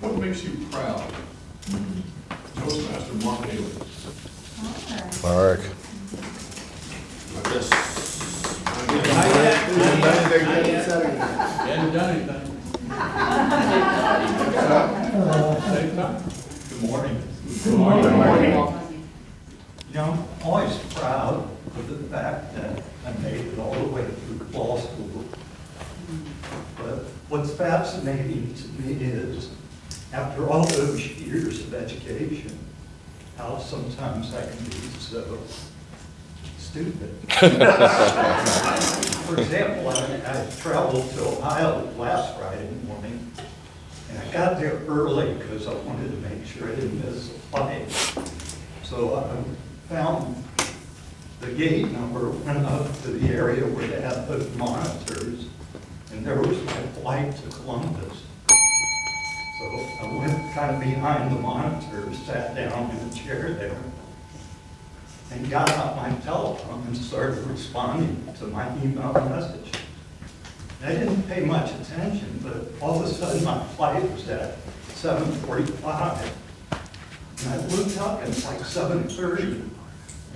What makes you proud? Toastmaster Mark Haley. Mark. Hadn't done anything. Same time. Good morning. Good morning. You know, I'm always proud of the fact that I made it all the way through law school. But what's fascinating to me is, after all those years of education, how sometimes I can be so stupid. For example, I traveled to Ohio last Friday morning, and I got there early because I wanted to make sure I didn't miss a flight. So I found the gate number, went up to the area where they have the monitors, and there was my flight to Columbus. So I went kind of behind the monitors, sat down in a chair there, and got out my telephone and started responding to my email message. And I didn't pay much attention, but all of a sudden my flight was at 7:45. And I looked up and it's like 7:30.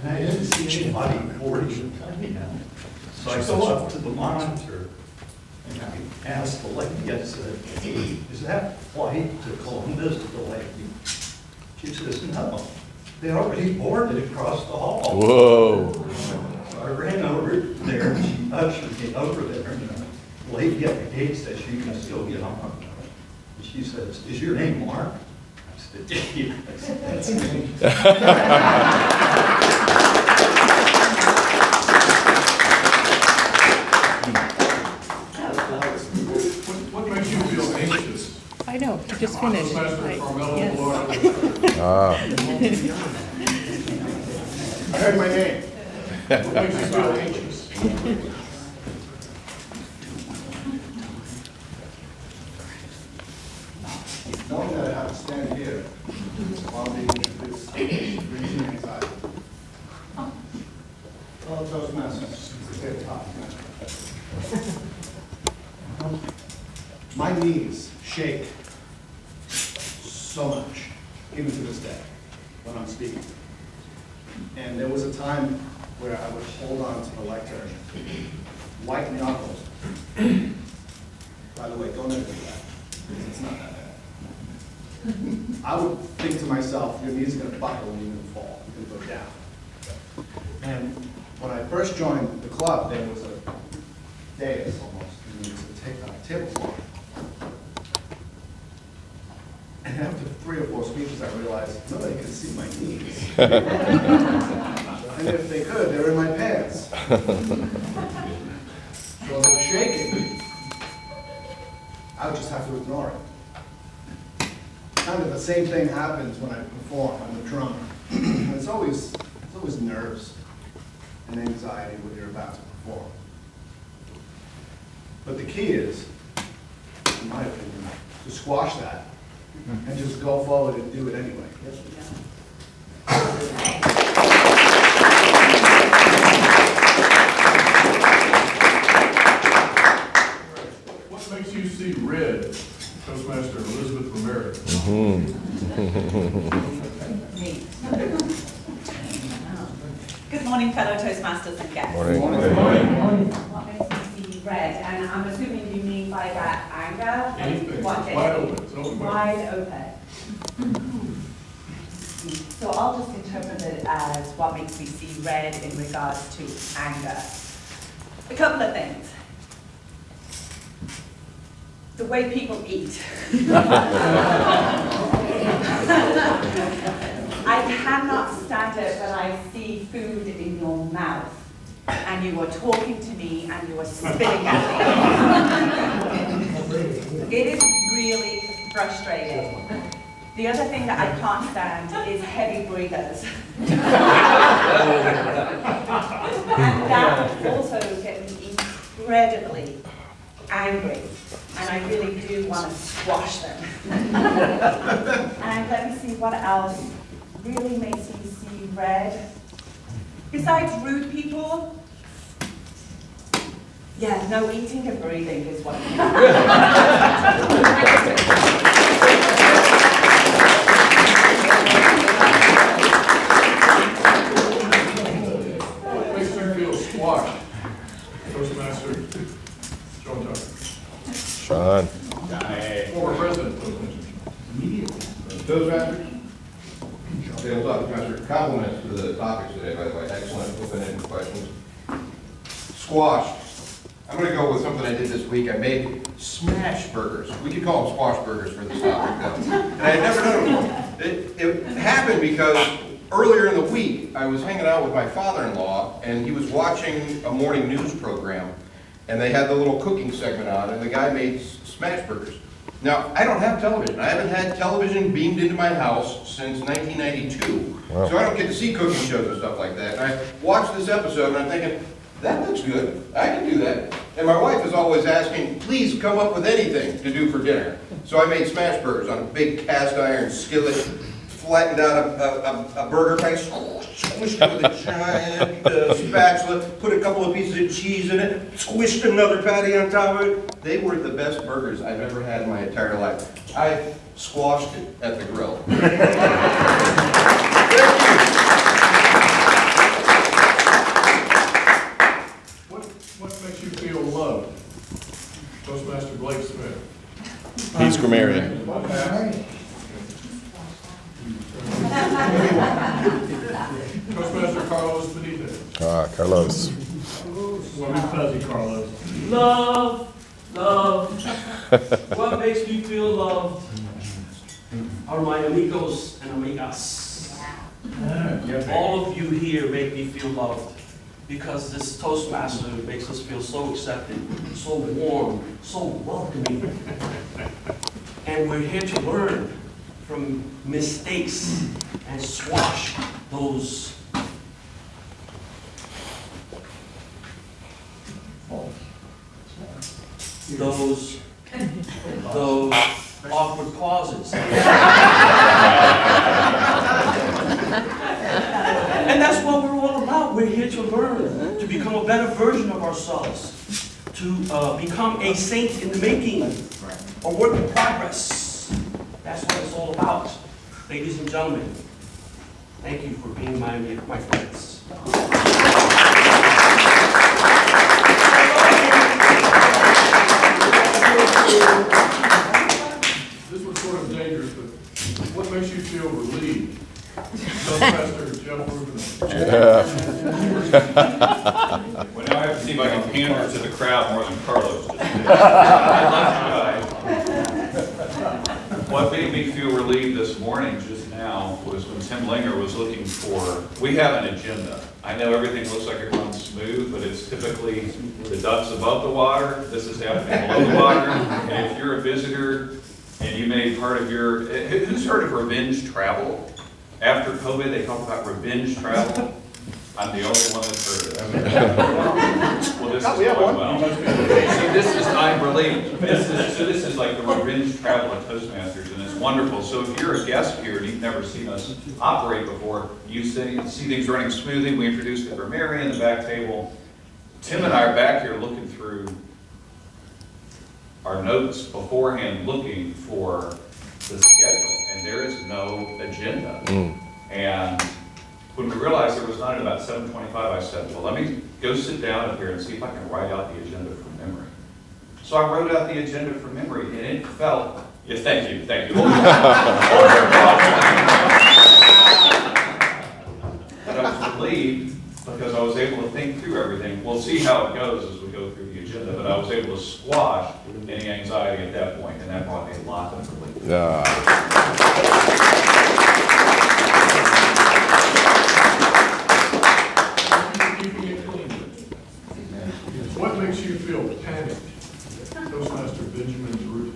And I didn't see anybody boarding the plane. So I go up to the monitor and I asked the lady, I said, is that flight to Columbus delayed? She says, no. They already boarded across the hall. Whoa. So I ran over there and she ushered me over there and the lady at the gate says, you can still get on. And she says, is your name Mark? I said, yeah, that's me. What makes you feel anxious? I know, you just finished. Toastmaster Right. Carmelo Yes. Velarde. I heard my name. What makes you feel anxious? Knowing that I have to stand here while being introduced brings me anxiety. Fellow Toastmasters, they're tough. My knees shake so much, even to this day, when I'm speaking. And there was a time where I would hold on to the lectern, white knuckles. By the way, don't ever do that. It's not that bad. I would think to myself, your knees are going to buckle and you're going to fall. You're going to go down. And when I first joined the club, there was a dais almost, and there was a tablecloth. And after 3 or 4 speeches, I realized nobody could see my knees. And if they could, they were in my pants. So as I was shaking, I would just have to ignore it. Kind of the same thing happens when I perform. I'm a drummer. It's always nerves and anxiety when you're about to perform. But the key is, in my opinion, to squash that and just go forward and do it anyway. What makes you see red? Toastmaster Elizabeth Romero. Good morning, fellow Toastmasters and guests. Morning. What makes me see red? And I'm assuming you mean by that anger? Anything. What It's is wide it? open. It's open. Wide open. So I'll just interpret it as what makes me see red in regards to anger. A couple of things. The way people eat. I cannot stand it when I see food in your mouth and you are talking to me and you are spitting at me. It is really frustrating. The other thing that I can't stand is heavy breathers. And that also gets me incredibly angry. And I really do want to squash them. And let me see what else really makes me see red. Besides rude people, yeah, no, eating and breathing is what Former president of Toastmasters. Toastmasters? Toastmaster, compliments to the topics today, by the way, excellent open-ended questions. Squash. I'm gonna go with something I did this week. I made smash burgers. We could call them squash burgers for this topic though. And I had never done it before. It happened because earlier in the week, I was hanging out with my father-in-law and he was watching a morning news program and they had the little cooking segment on and the guy made smash burgers. Now, I don't have television. I haven't had television beamed into my house since 1992. Wow. So I don't get to see cooking shows and stuff like that. And I watched this episode and I'm thinking, that looks good. I can do that. And my wife is always asking, please come up with anything to do for dinner. So I made smash burgers on a big cast iron skillet, flattened out a burger patty, squished it with a giant spatula, put a couple of pieces of cheese in it, squished another patty on top of it. They were the best burgers I've ever had in my entire life. I squashed it at the grill. What makes you feel loved? Toastmaster Blake Smith. He's grammarian. Toastmaster Carlos Benitez. Ah, Carlos. Well, we fuzzy Carlos. Love. What makes me feel loved are my amigos and amigas. All of you here make me feel loved because this Toastmaster makes us feel so accepted, so warm, so welcoming. And we're here to learn from mistakes and squash those awkward pauses. And that's what we're all about. We're here to learn, to become a better version of ourselves, to become a saint in the making, a work in progress. That's what it's all about. Ladies and gentlemen, thank you for being my friends. This was sort of dangerous, but what makes you feel relieved? Toastmaster Jeff Rubin. Well, now I have to see if I can pander to the crowd more than Carlos just did. I love you guys. What made me feel relieved this morning just now was when Tim Linger was looking for, we have an agenda. I know everything looks like it runs smooth, but it's typically the ducks above the water, this is happening below the water. And if you're a visitor and you made part of your, who's heard of revenge travel? After COVID, they talk about revenge travel. I'm the only one that's heard of it. Well, this is going well. So this is, I'm relieved. This is like the revenge travel at Toastmasters, and it's wonderful. So if you're a guest here and you've never seen us operate before, you see things running smoothly. We introduced the grammarian, the back table. Tim and I are back here looking through our notes beforehand, looking for the schedule, and there is no agenda. And when we realized there was not at about 7:25, I said, well, let me go sit down up here and see if I can write out the agenda from memory. So I wrote out the agenda from memory, and it felt, yeah, thank you. But I was relieved because I was able to think through everything. We'll see how it goes as we go through the agenda, but I was able to squash any anxiety at that point, and that brought me a lot of relief. What makes you feel panicked? Toastmaster Benjamin Root.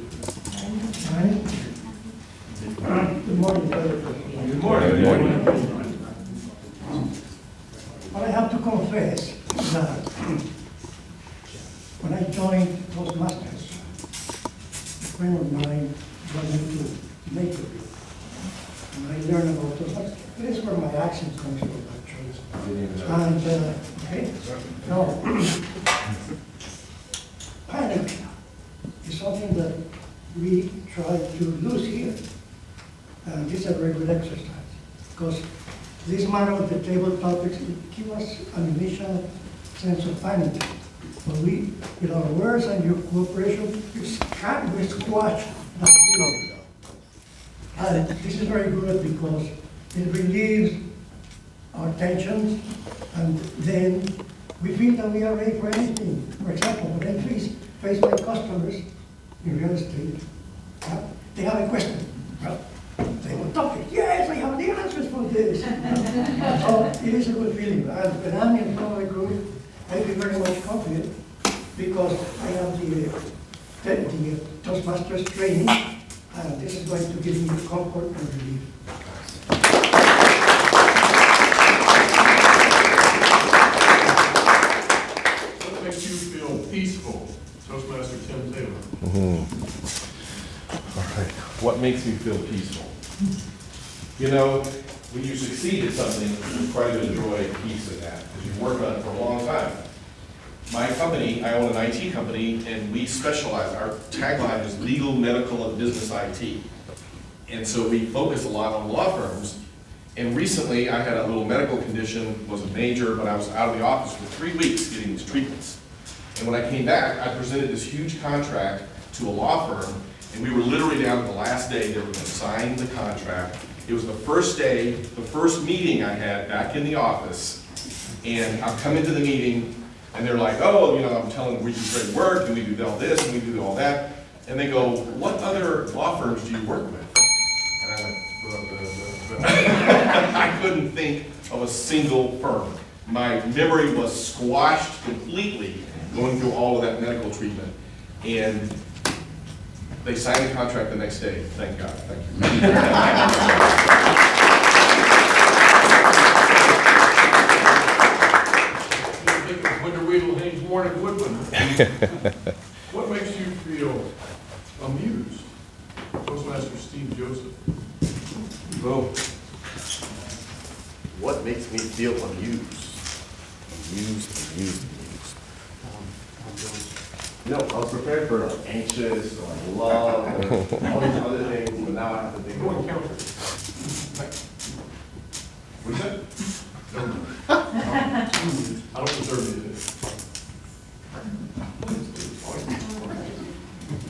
Good morning, everybody. Good morning. Good morning. But I have to confess that when I joined Toastmasters, a friend of mine brought me to Naperville. And I learned about Toastmasters. This is where my accent comes from, actually. And, okay, no. Panic is something that we try to lose here. And this is a very good exercise, because this man of the table topics give us an initial sense of panic. But we, with our words and your cooperation, we squash that feeling. And this is very good because it relieves our tensions, and then we feel that we are ready for anything. For example, when I face my customers in real estate, they have a question. Well, they will topic. Yes, I have the answers for this. So it is a good feeling. And when I'm in front of the group, I feel very much confident because I have the Toastmasters training, and this is going to give me comfort and relief. What makes you feel peaceful? Toastmaster Tim Taylor. All right. What makes me feel peaceful? You know, when you succeed at something, you try to enjoy peace in that, because you've worked on it for a long time. My company, I own an IT company, and we specialize, our tagline is legal, medical, and business IT. And so we focus a lot on law firms. And recently, I had a little medical condition, wasn't major, but I was out of the office for 3 weeks getting these treatments. And when I came back, I presented this huge contract to a law firm, and we were literally down to the last day they were going to sign the contract. It was the first day, the first meeting I had back in the office, and I'm coming to the meeting, and they're like, oh, you know, I'm telling them we do great work, and we do all this, and we do all that. And they go, what other law firms do you work with? And I went, I couldn't think of a single firm. My memory was squashed completely going through all of that medical treatment. And they signed the contract the next day. Thank God. Thank What makes you feel amused? Toastmaster Steve Joseph. Well, What makes me feel amused? Amused. You know, I was prepared for like anxious or like love or all these other things, but now I have to think. Go and count it. What's that? I don't deserve it.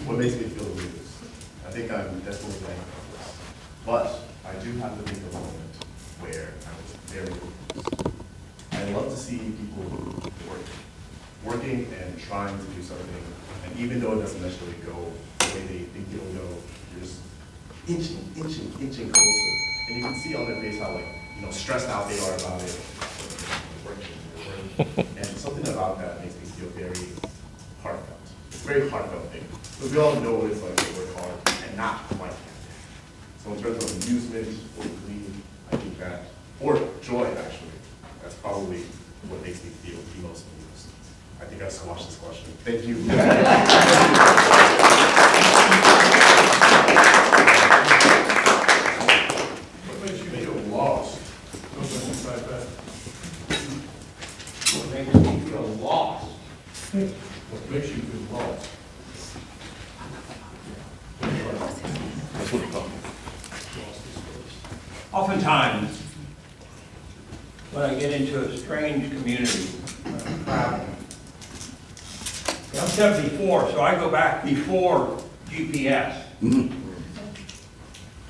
What makes me feel amused? I think I'm definitely thankful for this. But I do have to think of a moment where I was very amused. I love to see people working and trying to do something, and even though it doesn't necessarily go the way they think it'll go, you're just inching closer. And you can see on their face how, like, you know, stressed out they are about it. Working. And something about that makes me feel very heartfelt. It's a very heartfelt thing. Because we all know what it's like to work hard and not quite get there. So in terms of amusement or glee, I think that, or joy actually, that's probably what makes me feel the most amused. I think I squashed this question. Thank you. What makes you feel lost? Toastmaster Ty Pat. What makes me feel lost? What makes you feel lost? that's what we're talking Oftentimes, when I get into a strange community, traveling, I'm 74, so I go back before GPS. And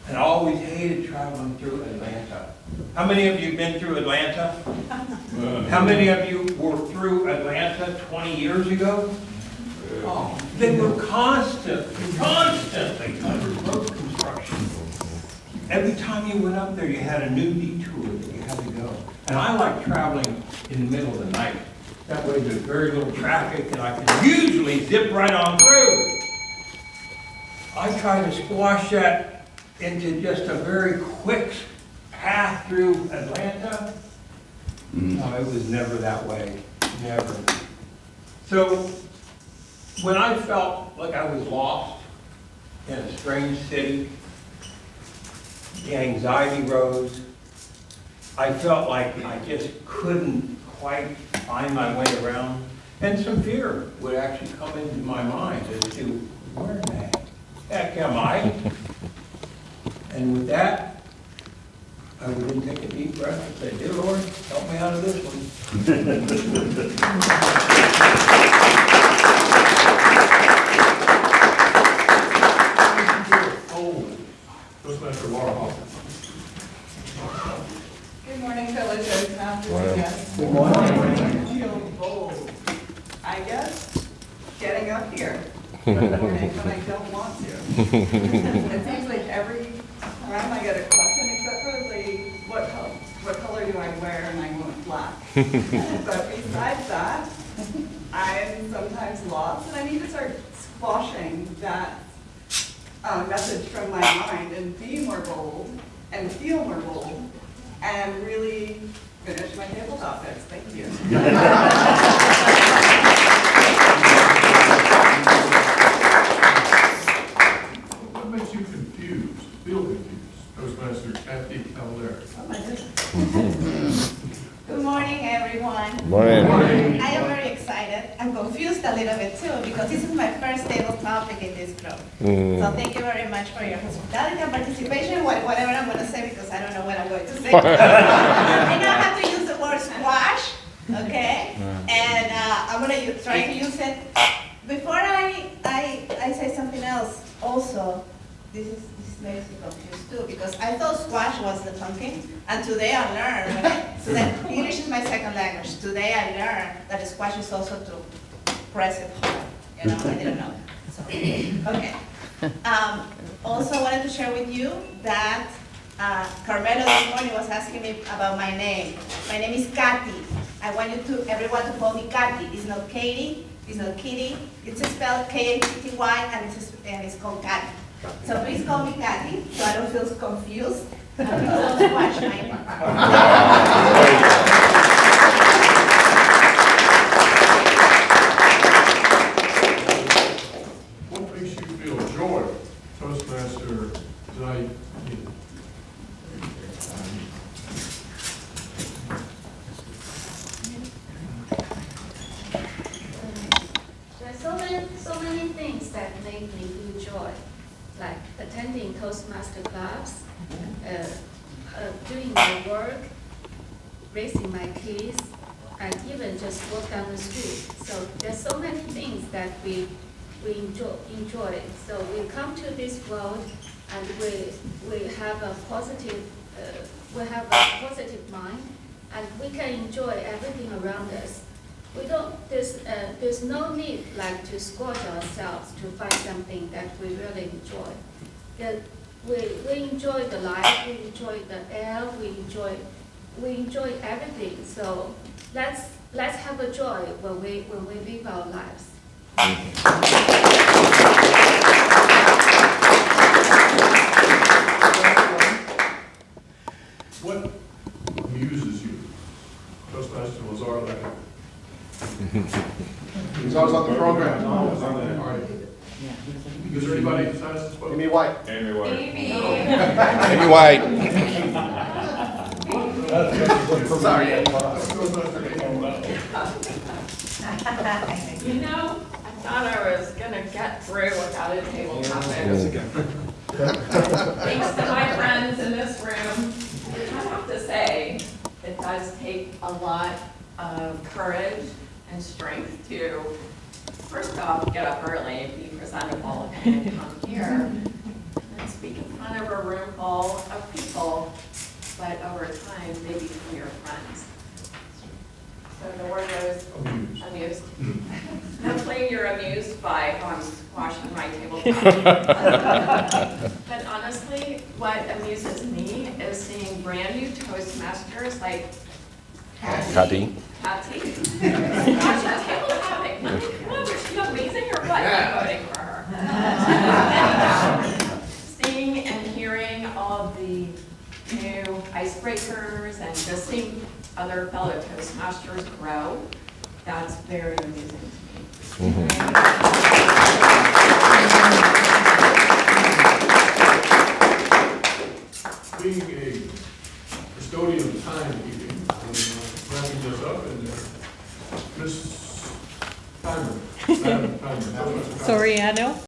I always hated traveling through Atlanta. How many of you have been through Atlanta? How many of you were through Atlanta 20 years ago? Oh, they were constantly under road construction. Every time you went up there, you had a new detour that you had to go. And I like traveling in the middle of the night. That way there's very little traffic and I can usually zip right on through. I try to squash that into just a very quick path through Atlanta. No, it was never that way, never. So when I felt like I was lost in a strange city, the anxiety rose. I felt like I just couldn't quite find my way around. And some fear would actually come into my mind as to, where the heck am I? And with that, I would then take a deep breath and say, dear Lord, help me out of this one. I feel bold, I guess, getting up here when I don't want to. It seems like every time I get a question, except for what color do I wear, and I went black. But besides that, I'm sometimes lost, and I need to start squashing that message from my mind and be more bold and feel more bold and really finish my table topics. Thank you. What makes you confused, feel confused? Toastmaster Kathy Cavallari. Good morning, everyone. Morning. I am very excited. I'm confused a little bit too, because this is my first table topic in this group. So thank you very much for your hospitality and participation, whatever I'm going to say, because I don't know what I'm going to say. I now have to use the word squash, okay? And I'm going to try to use it. Before I say something else, also, this makes me confused too, because I thought squash was the pumpkin, and today I learned, so that English is my second language, today I learned that squash is also to press it hard, you know, I didn't know that, so, okay. Also, I wanted to share with you that Carmelo this morning was asking me about my name. My name is Kathy. I want everyone to call me Kathy. It's not Katie, it's not Kitty, it's spelled K-A-T-T-Y, and it's called Kathy. So please call me Kathy, so I don't feel confused. And please don't squash my name. What makes you feel joy, Toastmaster, tonight? There's so many things that make me feel joy, like attending Toastmaster clubs, doing my work, raising my kids, and even just walk down the street. So there's so many things that we enjoy. So we come to this world and we have a positive mind, and we can enjoy everything around us. There's no need like to squash ourselves to find something that we really enjoy. We enjoy the life, we enjoy the air, we enjoy everything. So let's have a joy when we live our lives. What amuses you, Toastmaster Lazar Leonard? He's always on the program. All right. Is there anybody who has to speak? Amy White. Amy White. Maybe White. Sorry. You know, I thought I was gonna get through without a table topic. Thanks to my friends in this room, I have to say, it does take a lot of courage and strength to, first off, get up early and be presentable and come here and speak in front of a room full of people, but over time, they become your friends. So the word was amused. Hopefully you're amused by how I'm squashing my tabletop. But honestly, what amuses me is seeing brand new Toastmasters like Kathy. Squash that tabletop. Was she amazing or what? I'm voting for her. Seeing and hearing all of the new icebreakers and just seeing other fellow Toastmasters grow, that's very amusing to me. Being a custodian of timekeeping, wrapping this up, and Miss Timer, Madam Timer. Soriano?